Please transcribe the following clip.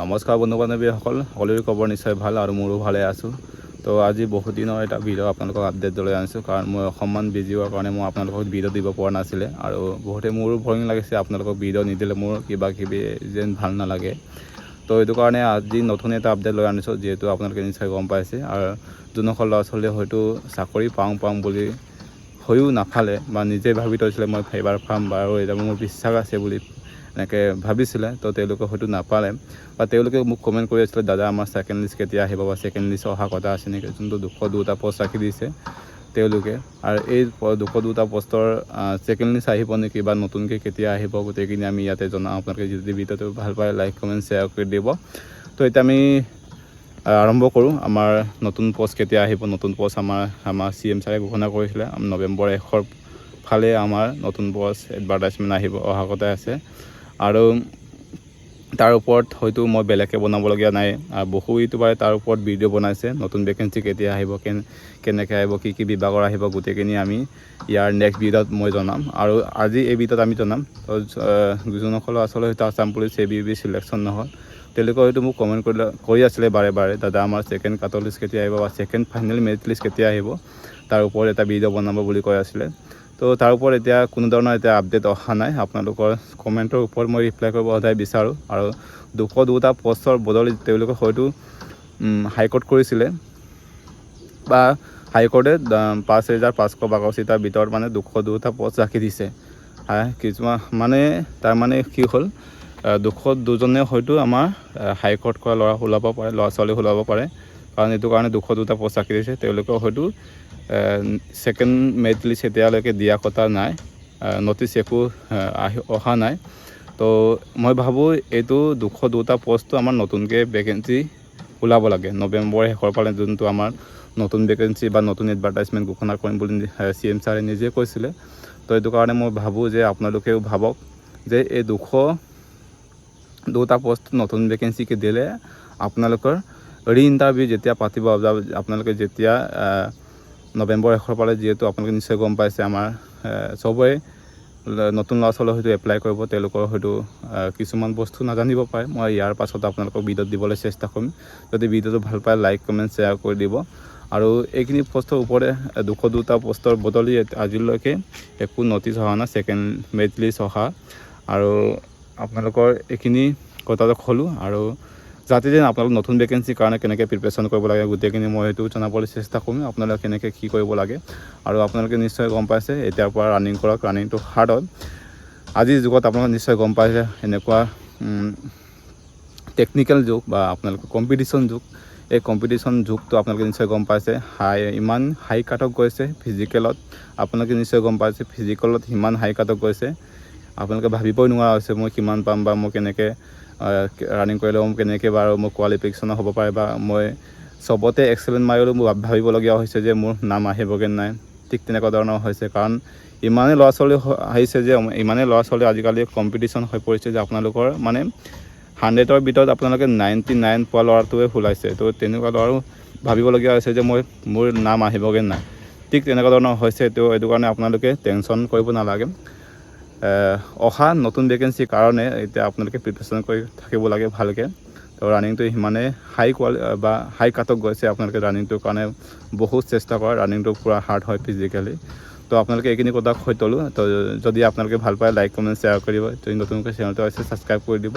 নমস্কাৰ বন্ধু বান্ধৱীসকল, সকলোৰে খবৰ নিশ্চয় ভাল আৰু মোৰো ভালে আছোঁ। তো আজি বহুত দিনৰ এটা ভিডিঅ' আপোনালোকক আপডেট লৈ আনিছোঁ, কাৰণ মই অকণমান বিজি হোৱাৰ কাৰণে মই আপোনালোকক ভিডিঅ' দিব পৰা নাছিলে আৰু বহুতে মোৰো বৰিং লাগিছে। আপোনালোকক ভিডিঅ' নিদিলে মোৰ কিবা কিবি যেন ভাল নালাগে। তো এইটো কাৰণে আজি নতুন এটা আপডেট লৈ আনিছোঁ, যিহেতু আপোনালোকে নিশ্চয় গম পাইছে। আৰু যোনসকল ল'ৰা ছোৱালীয়ে হয়তো চাকৰি পাওঁ বুলি হৈও নাপালে বা নিজে ভাবি থৈছিলে মই এইবাৰ পাম বা আৰু এতিয়া মোৰ বিশ্বাস আছে বুলি এনেকৈ ভাবিছিলে, তো তেওঁলোকে হয়তো নাপালে বা তেওঁলোকে মোক কমেণ্ট কৰি আছিলে, দাদা আমাৰ ছেকেণ্ড লিষ্ট কেতিয়া আহিব বা ছেকেণ্ড লিষ্ট অহা কথা আছে নেকি, যোনটো 202টা পষ্ট ৰাখি দিছে তেওঁলোকে। আৰু এই 202টা পষ্টৰ ছেকেণ্ড লিষ্ট আহিব নেকি বা নতুনকৈ কেতিয়া আহিব, গোটেইখিনি আমি ইয়াতে জনাওঁ। আপোনালোকে যদি ভিডিঅ'টো ভাল পায় লাইক কমেণ্ট শ্বেয়াৰ কৰি দিব। তো এতিয়া আমি আৰম্ভ কৰোঁ। আমাৰ নতুন পষ্ট কেতিয়া আহিব, নতুন পষ্ট আমাৰ CM ছাৰে ঘোষণা কৰিছিলে নৱেম্বৰ 1 ফালে আমাৰ নতুন পষ্ট এডভাৰটাইজমেণ্ট অহা কথা আছে। আৰু তাৰ ওপৰত হয়তো মই বেলেগকৈ বনাবলগীয়া নাই। বহু ইউটিউবাৰে তাৰ ওপৰত ভিডিঅ' বনাইছে, নতুন ভেকেঞ্চি কেতিয়া আহিব, কেনেকৈ আহিব, কি বিভাগৰ আহিব, গোটেইখিনি আমি ইয়াৰ নেক্সট ভিডিঅ'ত মই জনাম। আৰু আজি এই ভিডিঅ'ত আমি জনাম যোনসকল আচলতে হয়তো আছাম পুলিচ ABP চিলেকশ্যন নহ'ল, তেওঁলোকে হয়তো মোক কমেণ্ট কৰি আছিলে বাৰে দাদা আমাৰ ছেকেণ্ড কাটৰ লিষ্ট কেতিয়া আহিব বা ছেকেণ্ড ফাইনেল মেৰিট লিষ্ট কেতিয়া আহিব, তাৰ ওপৰত এটা ভিডিঅ' বনাব বুলি কৈ আছিলে। তো তাৰ ওপৰত এতিয়া কোনো ধৰণৰ এতিয়া আপডেট অহা নাই। আপোনালোকৰ কমেণ্টৰ ওপৰত মই ৰিপ্লাই কৰিব সদায় বিচাৰোঁ। আৰু 202টা পষ্টৰ বদলি তেওঁলোকে হয়তো হাইকোৰ্ট কৰিছিলে বা হাইকোৰ্টে 5,582টাৰ ভিতৰত মানে 202টা পষ্ট ৰাখি দিছে। কিছুমান তাৰমানে কি হ'ল, 202জনে হয়তো আমাৰ হাইকোৰ্ট কৰা ল'ৰা ছোৱালী ওলাব পাৰে, কাৰণ এইটো কাৰণে 202টা পষ্ট ৰাখি দিছে। তেওঁলোকে হয়তো ছেকেণ্ড মেৰিট লিষ্ট এতিয়ালৈকে দিয়া কথা নাই, নটিচ একো অহা নাই। তো মই ভাবোঁ এইটো 202টা পষ্টটো আমাৰ নতুনকৈ ভেকেঞ্চি ওলাব লাগে। নৱেম্বৰ শেষৰ ফালে যোনটো আমাৰ নতুন ভেকেঞ্চি বা নতুন এডভাৰটাইজমেণ্ট ঘোষণা কৰিম বুলি CM ছাৰে নিজে কৈছিলে। তো এইটো কাৰণে মই ভাবোঁ যে আপোনালোকেও ভাবক যে এই 202টা পষ্ট নতুন ভেকেঞ্চিকে দিলে আপোনালোকৰ ইণ্টাৰভিউ যেতিয়া পাতিব, আপোনালোকে যেতিয়া নৱেম্বৰ 1 ফালে, যিহেতু আপোনালোকে নিশ্চয় গম পাইছে আমাৰ চবৰে নতুন ল'ৰা ছোৱালী হয়তো এপ্লাই কৰিব, তেওঁলোকৰ হয়তো কিছুমান বস্তু নাজানিব পাৰে। মই ইয়াৰ পাছত আপোনালোকক ভিডিঅ'ত দিবলৈ চেষ্টা কৰিম। যদি ভিডিঅ'টো ভাল পায় লাইক কমেণ্ট শ্বেয়াৰ কৰি দিব। আৰু এইখিনি পষ্টৰ ওপৰতে 202টা পষ্টৰ বদলি আজিলৈকে একো নটিচ অহা নাই, ছেকেণ্ড মেৰিট লিষ্ট অহা। আৰু আপোনালোকৰ এইখিনি কথাটো ক'লোঁ। আৰু যাতে যেন আপোনালোক নতুন ভেকেঞ্চিৰ কাৰণে কেনেকৈ প্ৰিপেৰেশ্যন কৰিব লাগে গোটেইখিনি মই হয়তো জনাবলৈ চেষ্টা কৰিম, আপোনালোকে কেনেকৈ কি কৰিব লাগে। আৰু আপোনালোকে নিশ্চয় গম পাইছে এতিয়াৰ পৰা ৰানিং কৰক, ৰানিংটো হাৰ্ড হয়। আজিৰ যুগত আপোনালোকে নিশ্চয় গম পাইছে এনেকুৱা টেকনিকেল যুগ বা আপোনালোকৰ কম্পিটিশ্যন যুগ। এই কম্পিটিশ্যন যুগটো আপোনালোকে নিশ্চয় গম পাইছে, ইমান হাই কাটক গৈছে ফিজিকেলত। আপোনালোকে নিশ্চয় গম পাইছে ফিজিকেলত ইমান হাই কাটক গৈছে, আপোনালোকে ভাবিবই নোৱাৰা হৈছে মই কিমান পাম বা মই কেনেকৈ ৰানিং কৰিলে কেনেকৈ বাৰু মোৰ কোৱালিফিকেশ্যন হ'ব পাৰে বা মই চবতে এক্সেলেণ্ট মাৰিলেও মোৰ ভাবিবলগীয়া হৈছে যে মোৰ নাম আহিবগৈ নাই। ঠিক তেনেকুৱা ধৰণৰ হৈছে, কাৰণ ইমানেই ল'ৰা ছোৱালী আহিছে যে ইমানেই ল'ৰা ছোৱালী আজিকালি কম্পিটিশ্যন হৈ পৰিছে যে আপোনালোকৰ 100ৰ ভিতৰত আপোনালোকে 99 পোৱা ল'ৰাটোৱে ওলাইছে। তো তেনেকুৱা ল'ৰাও ভাবিবলগীয়া হৈছে যে মোৰ নাম আহিবগৈ নাই। ঠিক তেনেকুৱা ধৰণৰ হৈছে। তো এইটো কাৰণে আপোনালোকে টেনশ্যন কৰিব নালাগে। অহা নতুন ভেকেঞ্চিৰ কাৰণে এতিয়া আপোনালোকে প্ৰিপেৰেশ্যন কৰি থাকিব লাগে ভালকৈ। তো ৰানিংটো সিমানেই হাই কাটক গৈছে, আপোনালোকে ৰানিংটোৰ কাৰণে বহুত চেষ্টা কৰে। ৰানিংটো পূৰা হাৰ্ড হয় ফিজিকেলি। তো আপোনালোকে এইখিনি কথা কৈ থ'লোঁ। তো যদি আপোনালোকে ভাল পায় লাইক কমেণ্ট শ্বেয়াৰ কৰিব। যদি নতুনকৈ চেনেলটো আছে ছাবস্ক্ৰাইব কৰি দিব।